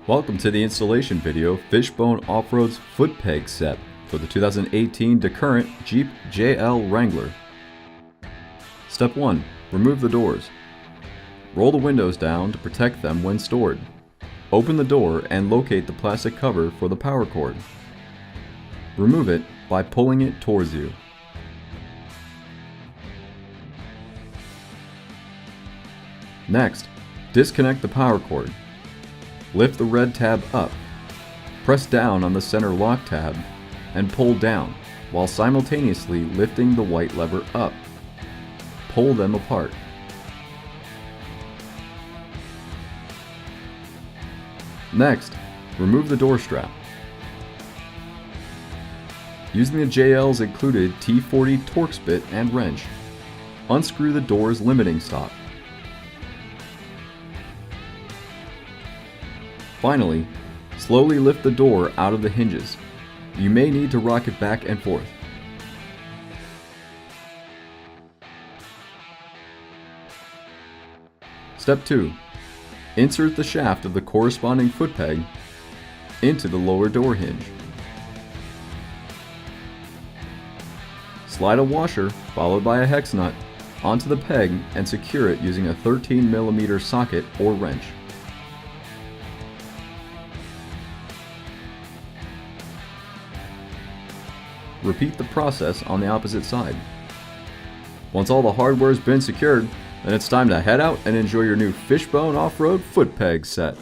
Welcome to the installation video Fishbone Offroad's Foot Peg set for the 2018 to current Jeep JL Wrangler. Step 1. Remove the doors. Roll the windows down to protect them when stored. Open the door and locate the plastic cover for the power cord. Remove it by pulling it towards you. Next, disconnect the power cord. Lift the red tab up. Press down on the center lock tab and pull down while simultaneously lifting the white lever up. Pull them apart. Next, remove the door strap. Using the JL's included T40 Torx bit and wrench, unscrew the door's limiting stop. Finally, slowly lift the door out of the hinges. You may need to rock it back and forth. Step 2. Insert the shaft of the corresponding foot peg into the lower door hinge. Slide a washer, followed by a hex nut, onto the peg and secure it using a 13mm socket or wrench. Repeat the process on the opposite side. Once all the hardware has been secured, then it's time to head out and enjoy your new Fishbone Offroad Foot Peg set.